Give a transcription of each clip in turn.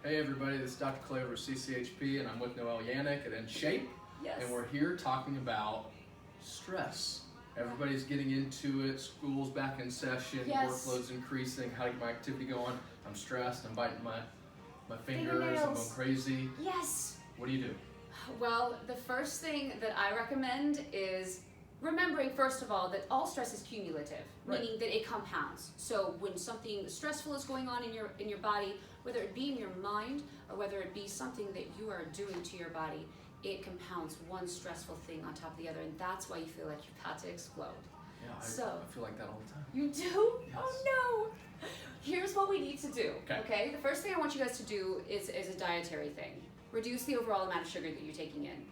Hey everybody, this is Dr. Clay over at CCHP, and I'm with Noell at In Shape. Yes. And we're here talking about stress. Everybody's getting into it, school's back in session, Yes. workload's increasing, how to get my activity going. I'm stressed, I'm biting my fingers, I'm going Fingernails. crazy. Yes. What do you do? Well, the first thing that I recommend is remembering, first of all, that all stress is cumulative, Right. meaning that it compounds. So when something stressful is going on in your body, whether it be in your mind or whether it be something that you are doing to your body, it compounds one stressful thing on top of the other, and that's why you feel like you're about to explode. Yeah, I feel like that all the time. You do? Yes. Oh no! Here's what we need to do, Okay. okay? The first thing I want you guys to do is a dietary thing. Reduce the overall amount of sugar that you're taking in.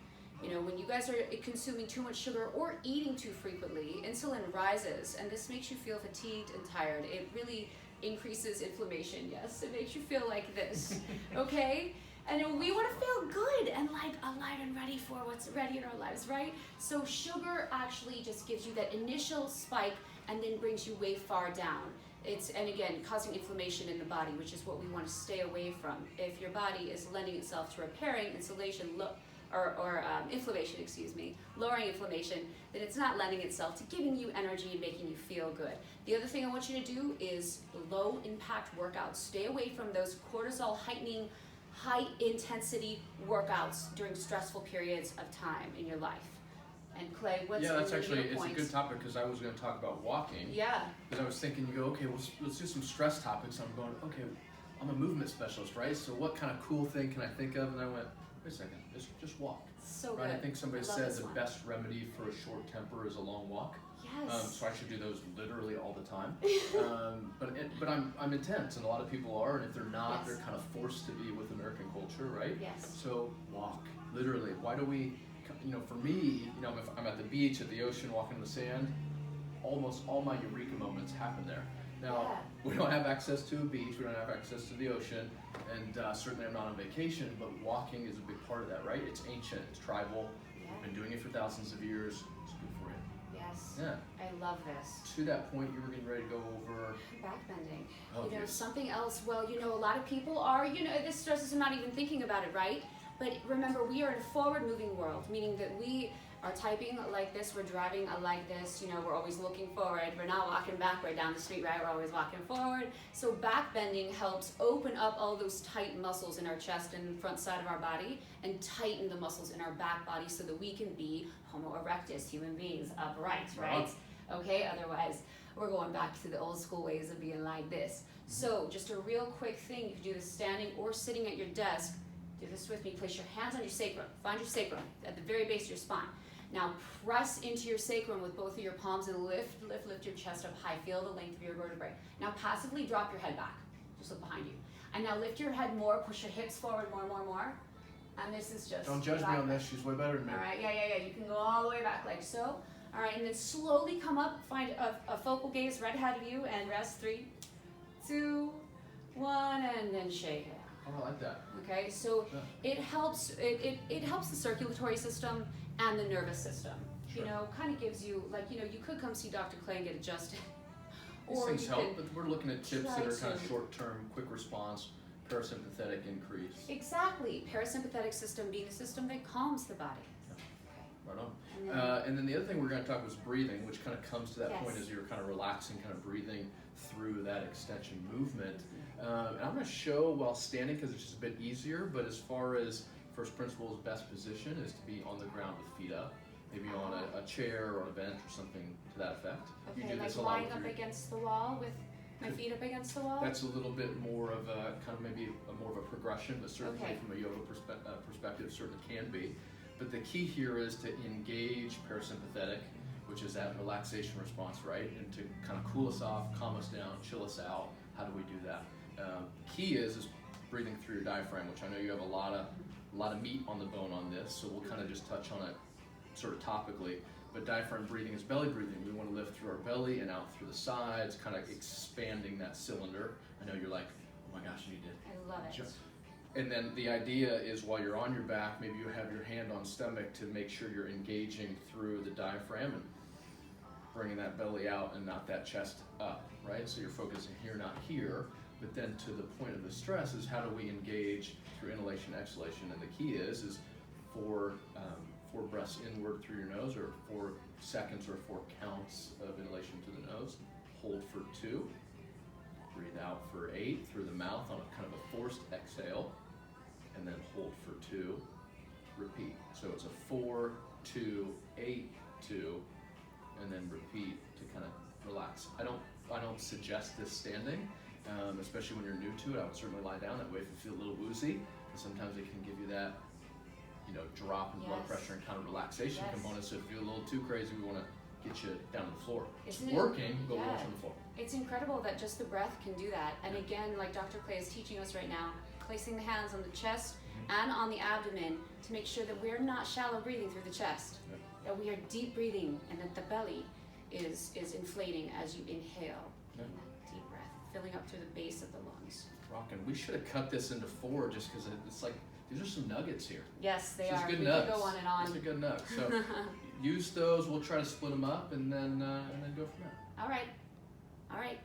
You know, when you guys are consuming too much sugar or eating too frequently, insulin rises, and this makes you feel fatigued and tired. It really increases inflammation, yes. It makes you feel like this, okay? And we want to feel good and like alive and ready for what's ready in our lives, right? So sugar actually just gives you that initial spike and then brings you way far down. And again, causing inflammation in the body, which is what we want to stay away from. If your body is lending itself to repairing inflammation, lowering inflammation, then it's not lending itself to giving you energy and making you feel good. The other thing I want you to do is low impact workouts. Stay away from those cortisol heightening, high intensity workouts during stressful periods of time in your life. And Clay, what's Yeah, that's your actually, it's a points? good topic because I was going to talk about walking. Yeah. Because I was thinking, you go, okay, well, let's do some stress topics. I'm going, okay, I'm a movement specialist, right? So what kind of cool thing can I think of? And I went, wait a second, just walk. So right? good. I think somebody love said this the one. best remedy for a short temper is a long walk. Yes. So I should do those literally all the time. But I'm intense, and a lot of people are, and if they're not, Yes. they're kind of forced to be with American culture, right? Yes. So walk, literally. Why do we? You know, for me, you know, if I'm at the beach, at the ocean, walking in the sand, almost all my eureka moments happen there. Now, we don't have access to a beach, we don't have access to the ocean, and certainly I'm not on vacation, but walking is a big part of that, right? It's ancient, it's tribal, we've been doing it for thousands of years, it's good for you. Yes. Yeah. I love this. To that point, you were getting ready to go over... Backbending. Oh, you know, yes. something else, well, you know, a lot of people are, you know, this stresses them not even thinking about it, right? But remember, we are in a forward-moving world, meaning that we are typing like this, we're driving like this, you know, we're always looking forward. We're not walking backward down the street, right? We're always walking forward. So backbending helps open up all those tight muscles in our chest and front side of our body and tighten the muscles in our back body so that we can be Homo erectus, human beings, upright, right? Okay, otherwise we're going back to the old school ways of being like this. So just a real quick thing, you can do this standing or sitting at your desk. Do this with me. Place your hands on your sacrum. Find your sacrum at the very base of your spine. Now press into your sacrum with both of your palms and lift your chest up high. Feel the length of your vertebrae. Now passively drop your head back. Just look behind you. And now lift your head more. Push your hips forward more. And this is just... Don't judge me on this. She's way better than me. All right, yeah. You can go all the way back like so. All right, and then slowly come up. Find a focal gaze right ahead of you and rest. 3, 2, 1, and then shake it. Oh, I like that. Okay, so it helps the circulatory system and the nervous system. Sure. You know, kind of gives you, like, you know, you could come see Dr. Clay and get adjusted. These Or things you help, could but we're looking at tips that try are kind of to- short-term, quick response, parasympathetic increase. Exactly, parasympathetic system being the system that calms the body. Right on. And then- And then the other thing we're going to talk was breathing, which kind of comes to that Yes. point as you're kind of relaxing, kind of breathing through that extension movement. And I'm going to show while standing because it's just a bit easier, but as far as first principles, best position is to be on the ground with feet up, maybe on a chair or on a bench or something to that effect. You Okay, do like this a lot lying with up your... against the wall with my feet up against the wall? That's a little bit more of a, kind of maybe more of a progression, but certainly Okay. from a yoga perspective, certainly can be. But the key here is to engage parasympathetic, which is that relaxation response, right? And to kind of cool us off, calm us down, chill us out. How do we do that? Key is breathing through your diaphragm, which I know you have a lot of meat on the bone on this, so we'll kind of just touch on it sort of topically. But diaphragm breathing is belly breathing. We want to lift through our belly and out through the sides, kind of expanding that cylinder. I know you're like, oh my gosh, you need to... I love it. And then the idea is while you're on your back, maybe you have your hand on stomach to make sure you're engaging through the diaphragm and bringing that belly out and not that chest up, right? So you're focusing here, not here. But then to the point of the stress is how do we engage through inhalation, exhalation, and the key is 4 breaths inward through your nose, or 4 seconds or 4 counts of inhalation to the nose. Hold for 2. Breathe out for 8 through the mouth on a kind of a forced exhale, and then hold for 2. Repeat. So it's a 4, 2, 8, 2, and then repeat to kind of relax. I don't suggest this standing, especially when you're new to it. I would certainly lie down. That way, if you feel a little woozy, and sometimes it can give you that, drop in blood pressure and kind of relaxation component. So if you feel a little too crazy, we want to get you down to the floor. It's working, but we want you on the floor. It's incredible that just the breath can do that. And again, like Dr. Clay is teaching us right now, placing the hands on the chest and on the abdomen to make sure that we're not shallow breathing through the chest, that we are deep breathing, and that the belly is inflating as you inhale. That deep breath, filling up through the base of the lungs. Rockin'. We should have cut this into 4 just because it's like, these are some nuggets here. Yes, they These are. Good we nugs. could go on and on. These are good nugs. So use those. We'll try to split them up and then go from there. All right.